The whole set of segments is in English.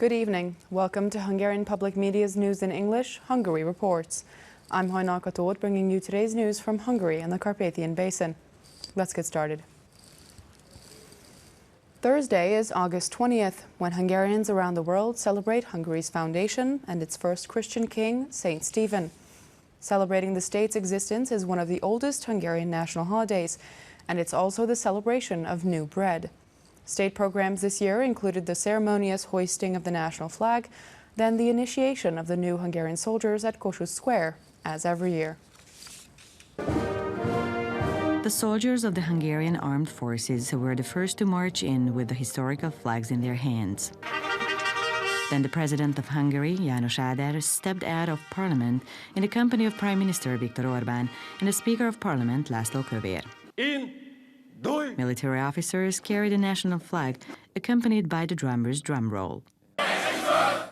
Good evening. Welcome to Hungarian Public Media's News in English, Hungary Reports. I'm Híradó, bringing you today's news from Hungary and the Carpathian Basin. Let's get started. Thursday is August 20th, when Hungarians around the world celebrate Hungary's foundation and its first Christian king, Saint Stephen. Celebrating the state's existence is one of the oldest Hungarian national holidays, and it's also the celebration of new bread. State programs this year included the ceremonious hoisting of the national flag, then the initiation of the new Hungarian soldiers at Kossuth Square, as every year. The soldiers of the Hungarian armed forces were the first to march in with the historical flags in their hands. Then the President of Hungary, János Áder, stepped out of Parliament in the company of Prime Minister Viktor Orbán and the Speaker of Parliament, László Kövér. Military officers carried the national flag, accompanied by the drummer's drum roll.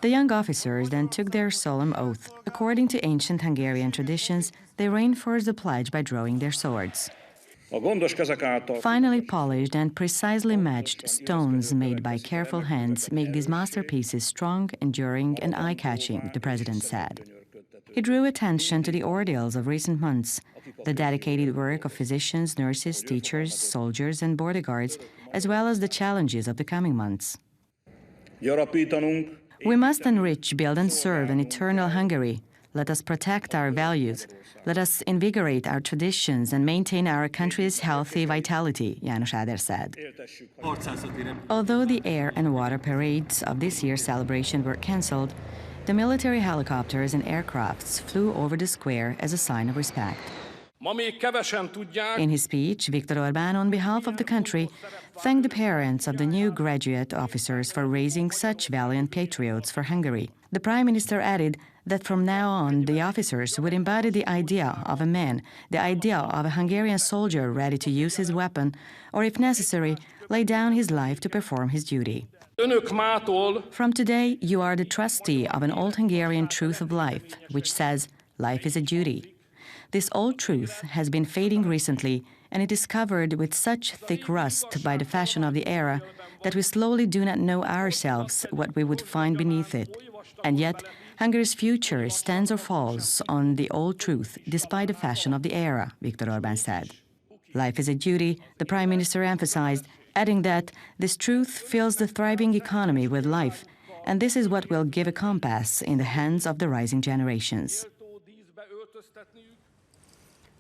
The young officers then took their solemn oath. According to ancient Hungarian traditions, they reinforced the pledge by drawing their swords. Finely polished and precisely matched stones made by careful hands make these masterpieces strong, enduring, and eye-catching, the president said. He drew attention to the ordeals of recent months, the dedicated work of physicians, nurses, teachers, soldiers, and border guards, as well as the challenges of the coming months. We must enrich, build, and serve an eternal Hungary. Let us protect our values. Let us invigorate our traditions and maintain our country's healthy vitality, János Áder said. Although the air and water parades of this year's celebration were cancelled, the military helicopters and aircrafts flew over the square as a sign of respect. In his speech, Viktor Orbán, on behalf of the country, thanked the parents of the new graduate officers for raising such valiant patriots for Hungary. The Prime Minister added that from now on, the officers would embody the idea of a man, the idea of a Hungarian soldier ready to use his weapon, or if necessary, lay down his life to perform his duty. From today, you are the trustee of an old Hungarian truth of life, which says, life is a duty. This old truth has been fading recently, and it is covered with such thick rust by the fashion of the era that we slowly do not know ourselves what we would find beneath it. And yet, Hungary's future stands or falls on the old truth, despite the fashion of the era, Viktor Orbán said. Life is a duty, the Prime Minister emphasized, adding that this truth fills the thriving economy with life, and this is what will give a compass in the hands of the rising generations.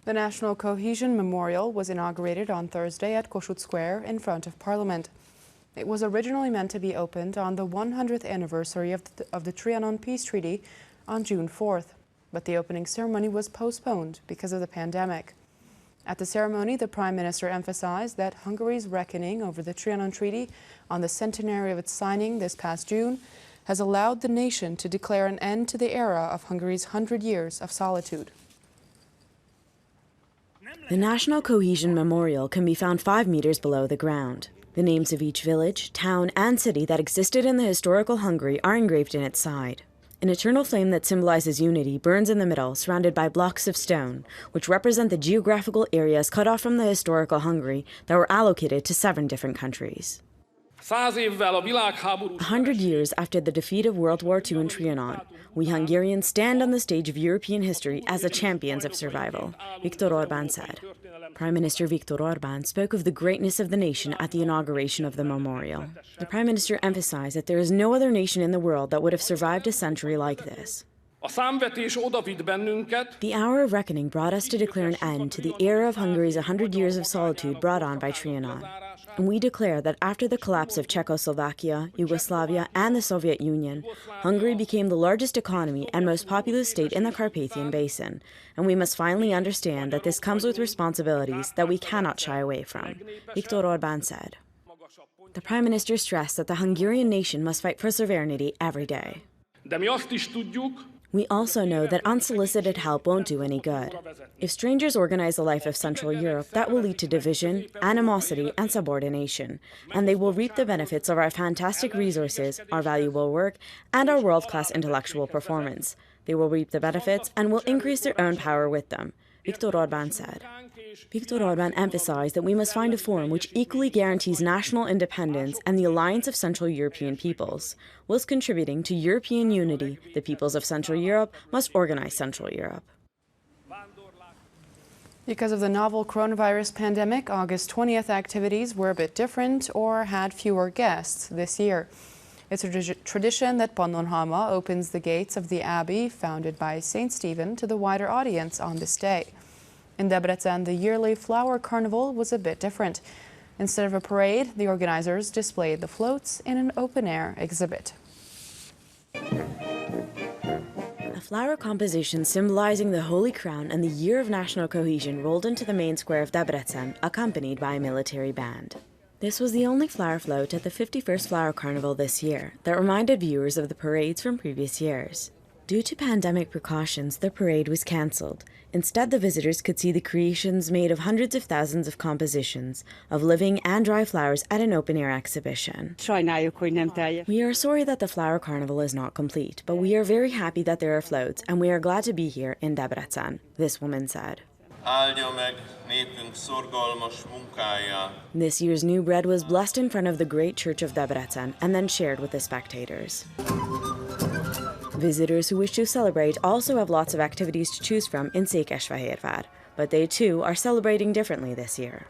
The National Cohesion Memorial was inaugurated on Thursday at Kossuth Square in front of Parliament. It was originally meant to be opened on the 100th anniversary of the Trianon Peace Treaty on June 4th, but the opening ceremony was postponed because of the pandemic. At the ceremony, the Prime Minister emphasized that Hungary's reckoning over the Trianon Treaty on the centenary of its signing this past June has allowed the nation to declare an end to the era of Hungary's 100 years of solitude. The National Cohesion Memorial can be found 5 meters below the ground. The names of each village, town, and city that existed in the historical Hungary are engraved in its side. An eternal flame that symbolizes unity burns in the middle, surrounded by blocks of stone, which represent the geographical areas cut off from the historical Hungary that were allocated to 7 different countries. 100 years after the defeat of World War II in Trianon, we Hungarians stand on the stage of European history as the champions of survival, Viktor Orbán said. Prime Minister Viktor Orbán spoke of the greatness of the nation at the inauguration of the memorial. The Prime Minister emphasized that there is no other nation in the world that would have survived a century like this. The hour of reckoning brought us to declare an end to the era of Hungary's 100 years of solitude brought on by Trianon. And we declare that after the collapse of Czechoslovakia, Yugoslavia, and the Soviet Union, Hungary became the largest economy and most populous state in the Carpathian Basin, and we must finally understand that this comes with responsibilities that we cannot shy away from, Viktor Orbán said. The Prime Minister stressed that the Hungarian nation must fight for sovereignty every day. We also know that unsolicited help won't do any good. If strangers organize the life of Central Europe, that will lead to division, animosity, and subordination, and they will reap the benefits of our fantastic resources, our valuable work, and our world-class intellectual performance. They will reap the benefits and will increase their own power with them, Viktor Orbán said. Viktor Orbán emphasized that we must find a forum which equally guarantees national independence and the alliance of Central European peoples. Whilst contributing to European unity, the peoples of Central Europe must organize Central Europe. Because of the novel coronavirus pandemic, August 20th activities were a bit different or had fewer guests this year. It's a tradition that Pannonhalma opens the gates of the abbey founded by St. Stephen to the wider audience on this day. In Debrecen, the yearly flower carnival was a bit different. Instead of a parade, the organizers displayed the floats in an open-air exhibit. A flower composition symbolizing the Holy Crown and the Year of National Cohesion rolled into the main square of Debrecen, accompanied by a military band. This was the only flower float at the 51st Flower Carnival this year that reminded viewers of the parades from previous years. Due to pandemic precautions, the parade was cancelled. Instead, the visitors could see the creations made of hundreds of thousands of compositions of living and dry flowers at an open-air exhibition. We are sorry that the Flower Carnival is not complete, but we are very happy that there are floats, and we are glad to be here in Debrecen, this woman said. This year's new bread was blessed in front of the great church of Debrecen and then shared with the spectators. Visitors who wish to celebrate also have lots of activities to choose from in Székesfehérvár, but they too are celebrating differently this year.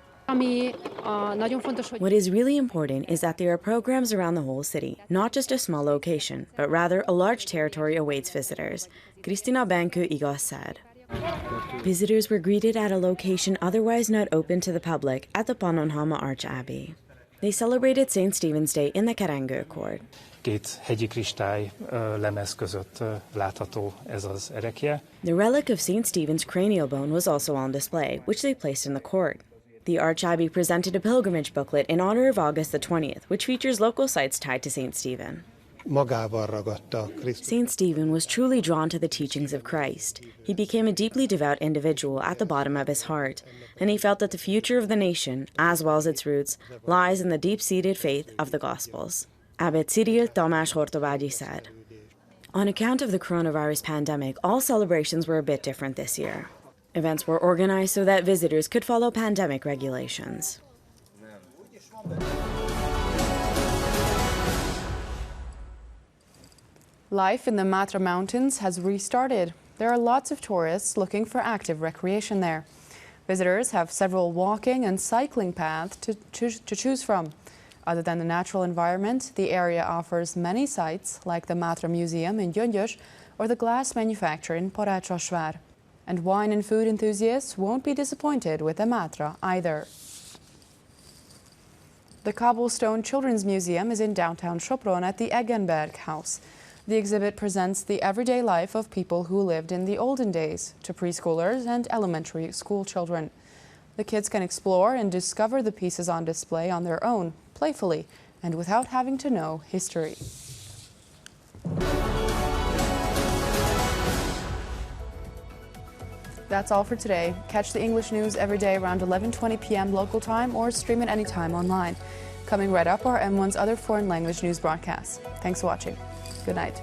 What is really important is that there are programs around the whole city, not just a small location, but rather a large territory awaits visitors, Kristina Benkő-Igaz said. Visitors were greeted at a location otherwise not open to the public at the Pannonhalma Arch Abbey. They celebrated St. Stephen's Day in the Kerengő Court. Két hegyi kristály lemez között látható ez az erekje. The relic of St. Stephen's cranial bone was also on display, which they placed in the court. The Arch Abbey presented a pilgrimage booklet in honor of August the 20th, which features local sites tied to St. Stephen. St. Stephen was truly drawn to the teachings of Christ. He became a deeply devout individual at the bottom of his heart, and he felt that the future of the nation, as well as its roots, lies in the deep-seated faith of the Gospels. Abbot Cyril Tamás Hortobágyi said. On account of the coronavirus pandemic, all celebrations were a bit different this year. Events were organized so that visitors could follow pandemic regulations. Life in the Matra Mountains has restarted. There are lots of tourists looking for active recreation there. Visitors have several walking and cycling paths to choose from. Other than the natural environment, the area offers many sites like the Matra Museum in Gyöngyös or the glass manufacturer in Porácsosvár. And wine and food enthusiasts won't be disappointed with the Matra either. The Cobblestone Children's Museum is in downtown Sopron at the Eggenberg House. The exhibit presents the everyday life of people who lived in the olden days to preschoolers and elementary school children. The kids can explore and discover the pieces on display on their own, playfully, and without having to know history. That's all for today. Catch the English news every day around 11:20 p.m. local time or stream it anytime online. Coming right up are M1's other foreign language news broadcasts. Thanks for watching. Good night.